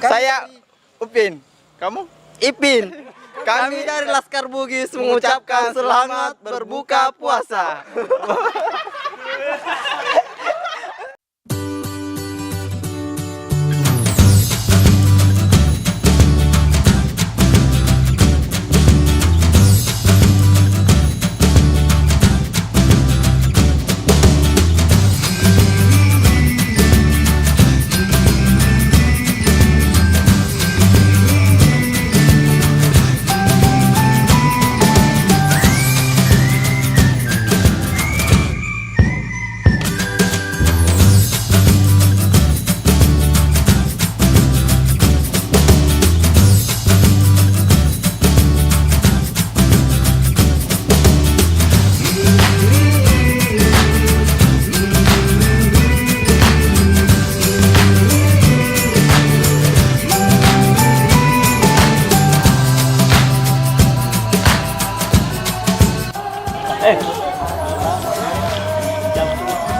Saya Upin. Kamu? Ipin. Kami dari Laskar Bugis mengucapkan selamat berbuka puasa.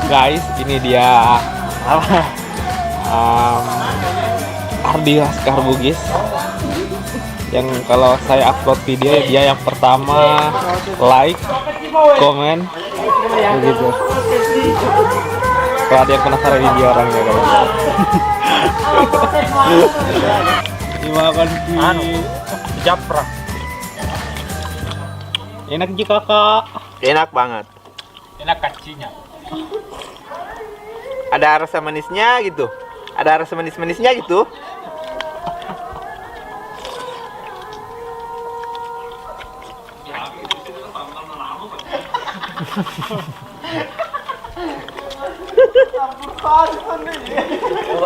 Guys, ini dia Ardi Laskar Bugis yang kalau saya upload video dia yang pertama like, komen, begitu. Kalau ada yang penasaran ini dia orangnya kalau dimakan di japra. Enak juga kakak. Enak banget. Enak kacinya. Ada rasa manisnya gitu. Ada rasa manis-manisnya gitu.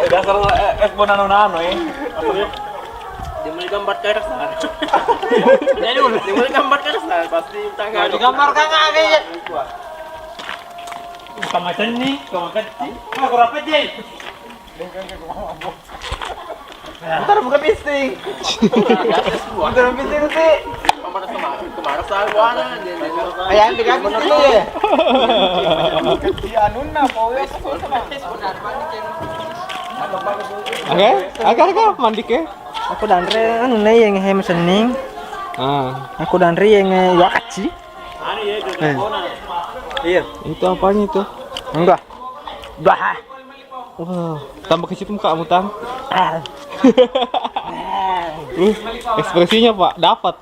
Dasar es bonano Dia mau digambar karakter. Jadi dia mau digambar karakter pasti tanggal. Digambarkan kayaknya. Kamacan nih, kamacan. Aku rapat Jay. Bentar buka pisting. Bentar pisting sih. Kemarin saya buana dia. Ayam diganti dulu ya. Oke, agak mandi ke. Aku dan Re anu nih yang hem sening. Aku dan Re yang wakaci. Iya. Itu apanya itu? Enggak. Dah. Wah, tambah ke situ muka mutang. Ekspresinya Pak, dapat.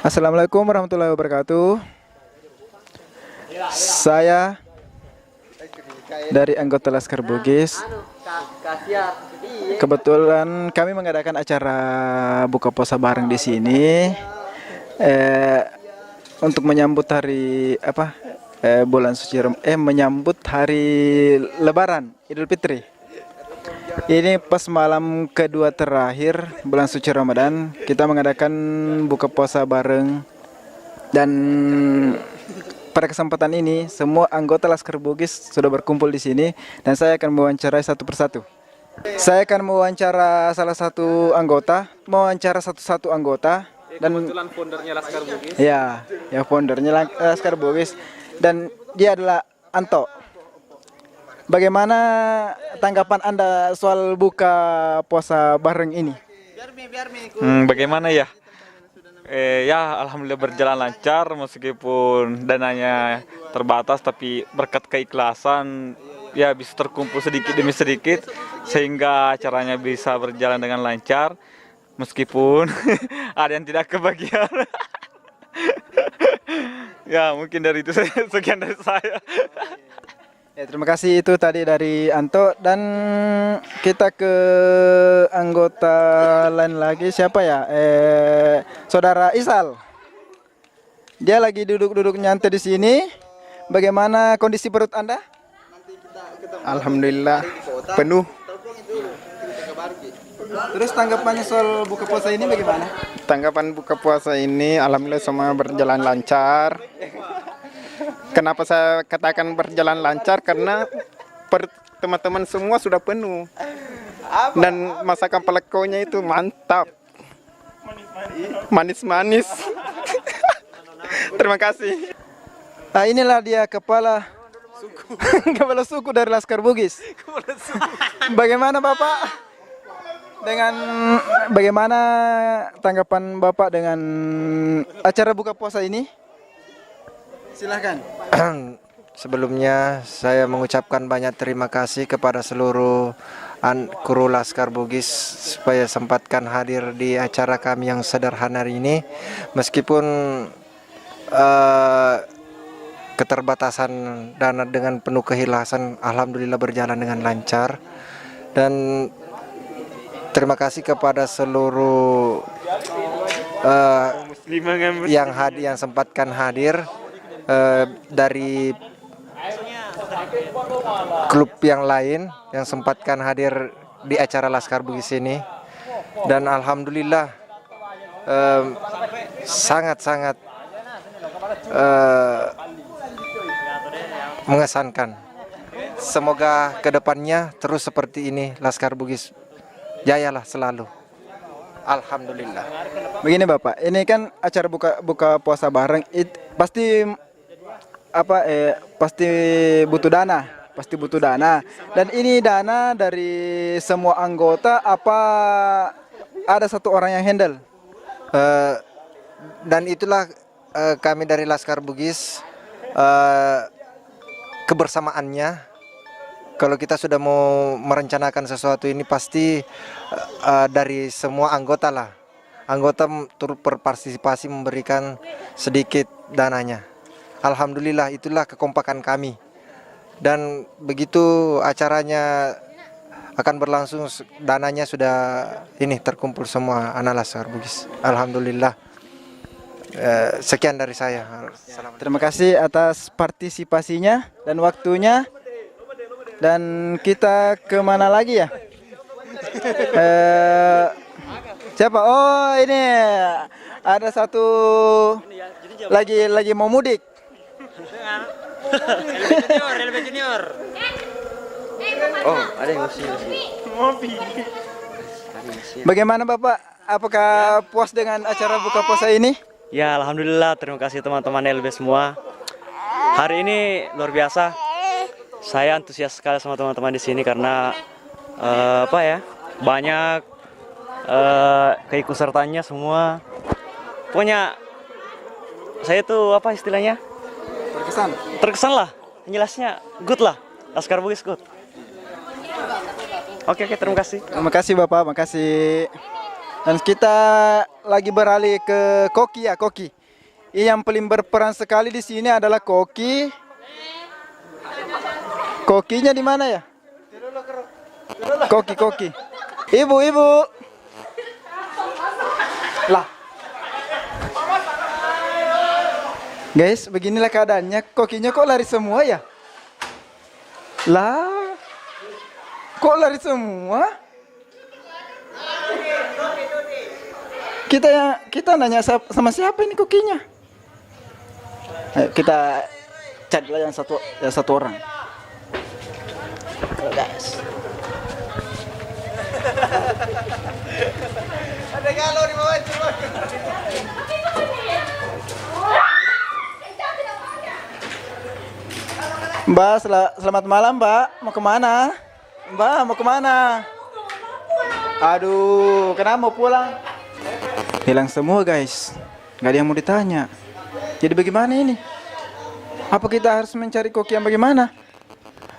Assalamualaikum warahmatullahi wabarakatuh. Saya dari anggota Laskar Bugis. Kebetulan kami mengadakan acara buka puasa bareng di sini untuk menyambut hari bulan suci menyambut hari Lebaran Idul Fitri. Ini pas malam kedua terakhir bulan suci Ramadan, kita mengadakan buka puasa bareng. Dan pada kesempatan ini semua anggota Laskar Bugis sudah berkumpul di sini dan saya akan mewawancarai satu persatu. Saya akan mewawancara salah satu anggota, satu-satu anggota dan kebetulan foundernya Laskar Bugis. Ya foundernya Laskar Bugis dan dia adalah Anto. Bagaimana tanggapan Anda soal buka puasa bareng ini? Bagaimana ya? Ya alhamdulillah berjalan lancar meskipun dananya terbatas, tapi berkat keikhlasan ya bisa terkumpul sedikit demi sedikit sehingga acaranya bisa berjalan dengan lancar meskipun ada yang tidak kebagian. Ya mungkin dari itu sekian dari saya. Ya, terima kasih, itu tadi dari Anto. Dan kita ke anggota lain lagi, siapa ya? Saudara Isal. Dia lagi duduk-duduk nyantai di sini. Bagaimana kondisi perut Anda? Alhamdulillah penuh. Terus tanggapannya soal buka puasa ini bagaimana? Tanggapan buka puasa ini alhamdulillah semua berjalan lancar. Kenapa saya katakan berjalan lancar? Karena teman-teman semua sudah penuh. Dan masakan pelekonya itu mantap. Manis-manis. Terima kasih. Nah, inilah dia kepala suku. Kepala suku dari Laskar Bugis. Bagaimana Bapak? Bagaimana tanggapan Bapak dengan acara buka puasa ini? Silahkan. Sebelumnya saya mengucapkan banyak terima kasih kepada seluruh kru Laskar Bugis supaya sempatkan hadir di acara kami yang sederhana ini. Meskipun keterbatasan dana dengan penuh keikhlasan, alhamdulillah berjalan dengan lancar. Dan terima kasih kepada seluruh yang sempatkan hadir dari klub yang lain yang sempatkan hadir di acara Laskar Bugis ini. Dan alhamdulillah sangat-sangat mengesankan. Semoga kedepannya terus seperti ini, Laskar Bugis jayalah selalu. Alhamdulillah. Begini Bapak, ini kan acara buka puasa bareng, pasti butuh dana. Dan ini dana dari semua anggota apa ada satu orang yang handle? Dan itulah kami dari Laskar Bugis, kebersamaannya. Kalau kita sudah mau merencanakan sesuatu ini pasti dari semua anggota lah. Anggota turut berpartisipasi memberikan sedikit dananya. Alhamdulillah itulah kekompakan kami. Dan begitu acaranya akan berlangsung, dananya sudah terkumpul semua anak Laskar Bugis. Alhamdulillah. Sekian dari saya. Terima kasih atas partisipasinya dan waktunya. Dan kita kemana lagi ya? Siapa? Oh ini ada satu lagi mau mudik. LB Junior. Oh, ada yang ngisi. Bagaimana Bapak? Apakah puas dengan acara buka puasa ini? Ya alhamdulillah, terima kasih teman-teman LB semua. Hari ini luar biasa. Saya antusias sekali sama teman-teman di sini karena banyak keikutsertaannya semua. Pokoknya saya tuh istilahnya? Terkesan lah. Jelasnya good lah. Laskar Bugis good. Oke, terima kasih. Terima kasih Bapak, makasih. Dan kita lagi beralih ke Koki ya, Koki. Yang paling berperan sekali di sini adalah Koki. Kokinya di mana ya? Koki. Ibu. Lah. Guys, beginilah keadaannya. Kokinya kok lari semua ya? Lah. Kok lari semua? Kita nanya sama siapa ini kokinya? Ayo, kita cari lah yang satu orang. Guys. Ada galau di bawah itu. Mbak, selamat malam Mbak. Mau kemana? Mbak, mau kemana? Aduh, kenapa mau pulang? Hilang semua guys. Gak ada yang mau ditanya. Jadi bagaimana ini? Apa kita harus mencari koki yang bagaimana?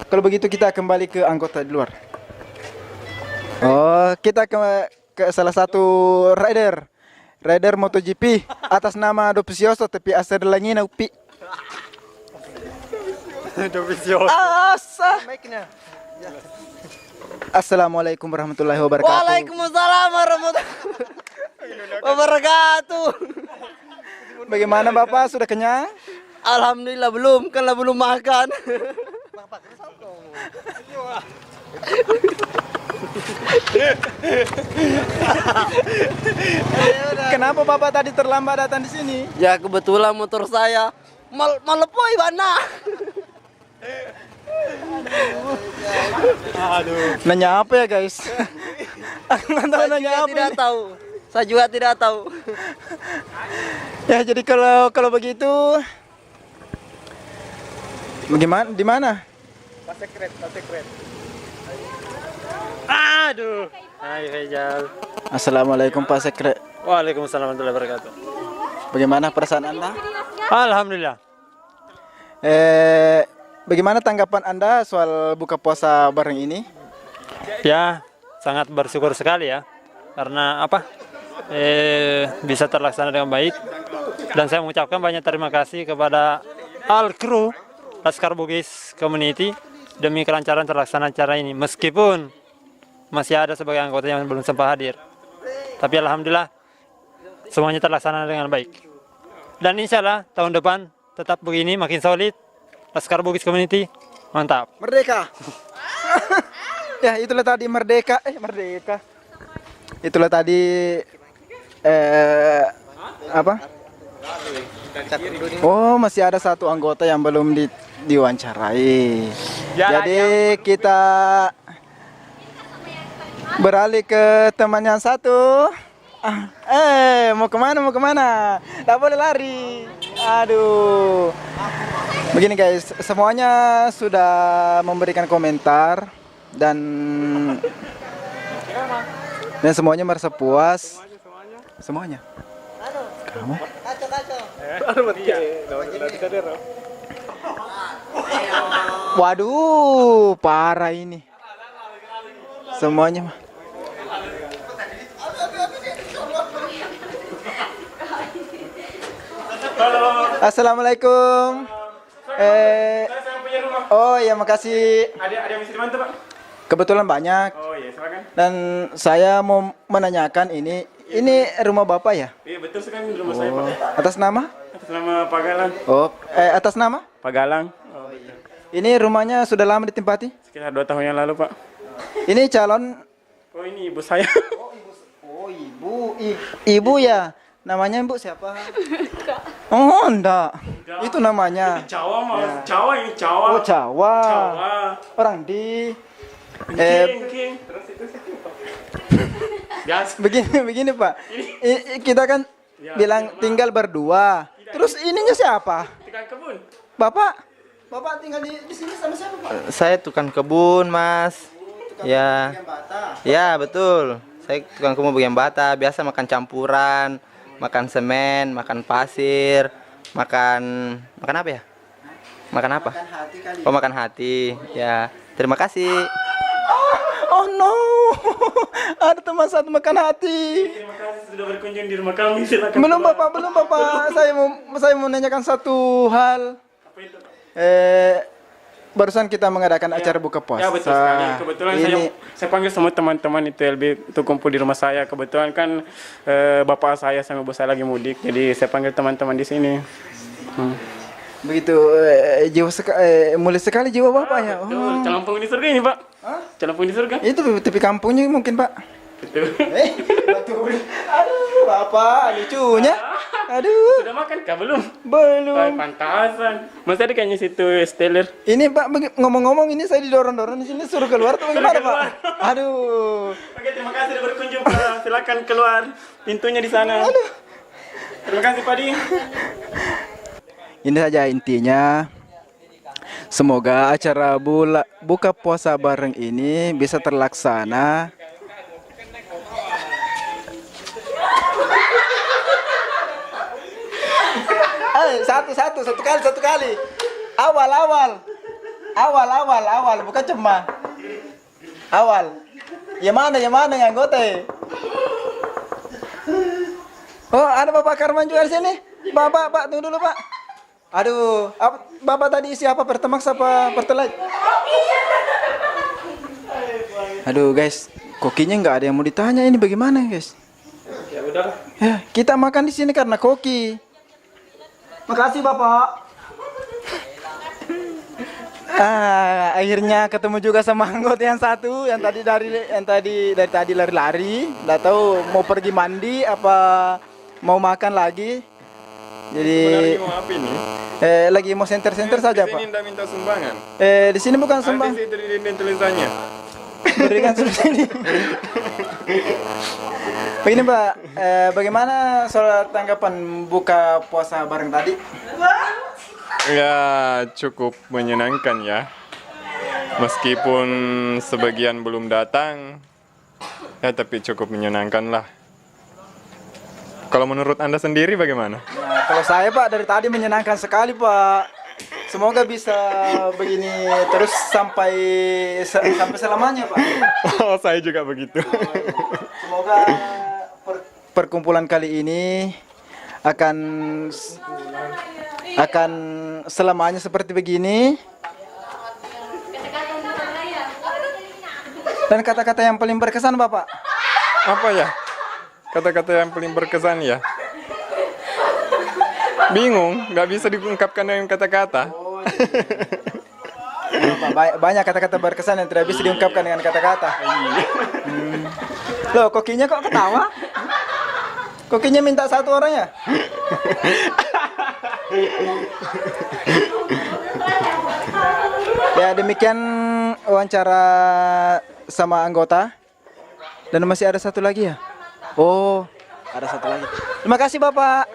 Kalau begitu kita kembali ke anggota di luar. Oh, kita ke salah satu rider MotoGP atas nama Dovizioso tapi asal langina upi. Assalamualaikum warahmatullahi wabarakatuh. Waalaikumsalam warahmatullahi wabarakatuh. Bagaimana Bapak, sudah kenyang? Alhamdulillah belum, karena belum makan. Kenapa Bapak tadi terlambat datang di sini? Ya kebetulan motor saya malepoi bana. Nanya apa ya guys? Aku nggak tahu nanya apa. Tidak ini. tahu. Saya juga tidak tahu. Ya jadi kalau begitu, bagaimana? Di mana? Pas sekret. Aduh. Hai Faisal. Assalamualaikum Pak Sekre. Waalaikumsalam warahmatullahi wabarakatuh. Bagaimana perasaan Anda? Alhamdulillah. Bagaimana tanggapan Anda soal buka puasa bareng ini? Ya, sangat bersyukur sekali ya. Karena apa? Bisa terlaksana dengan baik. Dan saya mengucapkan banyak terima kasih kepada all crew Laskar Bugis Community demi kelancaran terlaksana acara ini. Meskipun masih ada sebagai anggota yang belum sempat hadir. Tapi alhamdulillah semuanya terlaksana dengan baik. Dan insya Allah tahun depan tetap begini makin solid. Laskar Bugis Community mantap. Merdeka. Ya itulah tadi merdeka. Itulah tadi apa? Oh, masih ada satu anggota yang belum diwawancarai. Jadi kita beralih ke teman yang satu. Mau kemana? Tak boleh lari. Aduh. Begini guys, semuanya sudah memberikan komentar dan semuanya merasa puas. Semuanya. Kamu? Waduh, parah ini. Semuanya mah. Assalamualaikum. Oh ya, makasih. Ada misi di mana, Pak? Kebetulan banyak. Oh iya, silakan. Dan saya mau menanyakan ini rumah Bapak ya? Iya, betul sekali rumah saya, Pak. Atas nama? Atas nama Pak Galang. Oh, atas nama? Pak Galang. Ini rumahnya sudah lama ditempati? Sekitar 2 tahun yang lalu, Pak. Ini calon. Oh, ini ibu saya. Oh, ibu ya. Namanya Ibu siapa? Oh, enggak. Itu namanya. Jawa, Mas. Jawa ini Jawa. Oh, Jawa. Jawa. Orang di King. Terus itu siapa? Biasa. begini Pak. Kita kan bilang tinggal berdua. Terus ininya siapa? Tukang kebun. Bapak tinggal di sini sama siapa, Pak? Saya tukang kebun, Mas. Ya. Bagian bata. Ya, betul. Saya tukang kebun bagian bata, biasa makan campuran, makan semen, makan pasir, makan apa ya? Makan apa? Makan hati kali. Oh, makan hati. Ya. Terima kasih. Oh, Oh no, ada teman satu makan hati. Terima kasih sudah berkunjung di rumah kami. Silakan. Belum bapak. Saya mau menanyakan satu hal. Apa itu? Barusan kita mengadakan acara buka puasa. Ya betul sekali. Kebetulan Ini saya panggil semua teman-teman ITLB untuk kumpul di rumah saya. Kebetulan kan bapak saya sama ibu saya lagi mudik, jadi saya panggil teman-teman di sini. begitu mulai sekali jiwa bapak ya. Betul, Calampung di surga ini Pak. Calampung di surga. Itu tepi kampungnya mungkin pak. Betul. Betul. Aduh bapak lucunya. Aduh. Sudah makan kah belum? Belum. Pantasan. Masih ada kayaknya situ Steller. Ini pak ngomong-ngomong ini saya didorong-dorong di sini suruh keluar tuh bagaimana pak? Aduh. Oke, terima kasih sudah berkunjung Pak. Silakan keluar pintunya di sana. Aduh. Terima kasih Pak Di. Ini saja intinya. Semoga acara buka puasa bareng ini bisa terlaksana. Satu kali. Awal, bukan cuma. Awal. Yang mana yang anggota? Oh, ada Bapak Karman juga di sini. Pak, tunggu dulu, Pak. Aduh, Bapak tadi siapa? Pertamax apa Pertalite? Aduh, guys. Kokinya nggak ada yang mau ditanya ini bagaimana, guys? Ya udah. Ya, kita makan di sini karena koki. Makasih Bapak. Akhirnya ketemu juga sama anggota yang satu yang tadi dari tadi lari-lari, nggak tahu mau pergi mandi apa mau makan lagi. Jadi mau apa ini? lagi mau center-center saja, Pak. Ini tidak minta sumbangan. Di sini bukan sumbang. Ada situ di tulisannya. Berikan sini. Begini Pak, bagaimana soal tanggapan buka puasa bareng tadi? Ya cukup menyenangkan ya. Meskipun sebagian belum datang, ya tapi cukup menyenangkan lah. Kalau menurut Anda sendiri bagaimana? Nah, kalau saya Pak dari tadi menyenangkan sekali Pak. Semoga bisa begini terus sampai selamanya Pak. Oh saya juga begitu. Semoga perkumpulan kali ini akan selamanya seperti begini. Dan kata-kata yang paling berkesan Bapak. Apa ya? Kata-kata yang paling berkesan ya? Bingung, nggak bisa diungkapkan dengan kata-kata. Banyak kata-kata berkesan yang tidak bisa diungkapkan dengan kata-kata. Loh, kokinya kok ketawa? Kokinya minta satu orang ya? Ya demikian wawancara sama anggota. Dan masih ada satu lagi ya? Oh, ada satu lagi. Terima kasih Bapak.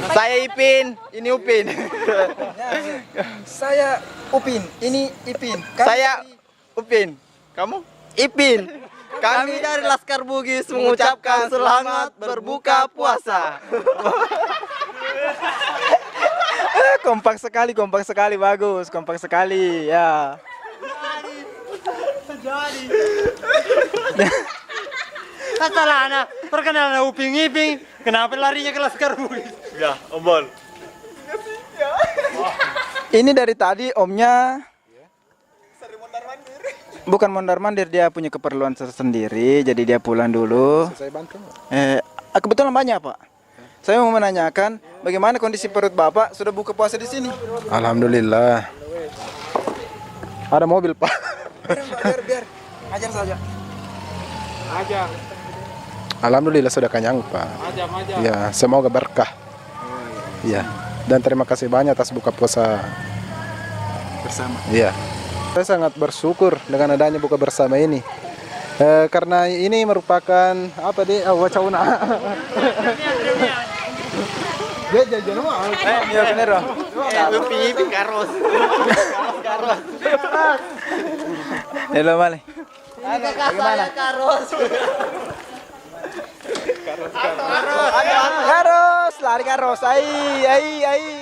Saya Ipin, ini Upin. Saya Upin, ini Ipin. Saya Upin. Kamu? Ipin. Kami dari Laskar Bugis mengucapkan selamat berbuka puasa. Kompak sekali, bagus, kompak sekali, ya. Salah anak, perkenalan Uping Iping, kenapa larinya ke Laskar Bugis? Ya, Om. Ini dari tadi omnya bukan mondar-mandir, dia punya keperluan tersendiri, jadi dia pulang dulu. Saya bantu. Kebetulan banyak Pak. Saya mau menanyakan bagaimana kondisi perut Bapak sudah buka puasa di sini? Alhamdulillah. Ada mobil Pak. Biar, ajar saja. Aja, Alhamdulillah sudah kenyang Pak. aja. Ya, semoga berkah. Ya, dan terima kasih banyak atas buka puasa Bersama. Iya. Saya sangat bersyukur dengan adanya buka bersama ini. Karena ini merupakan apa deh? Wacauna. Dia jajan mah. Iya benar. Upin Ipin karos. Halo Mali. Bagaimana? Karos, lari karos. Ai.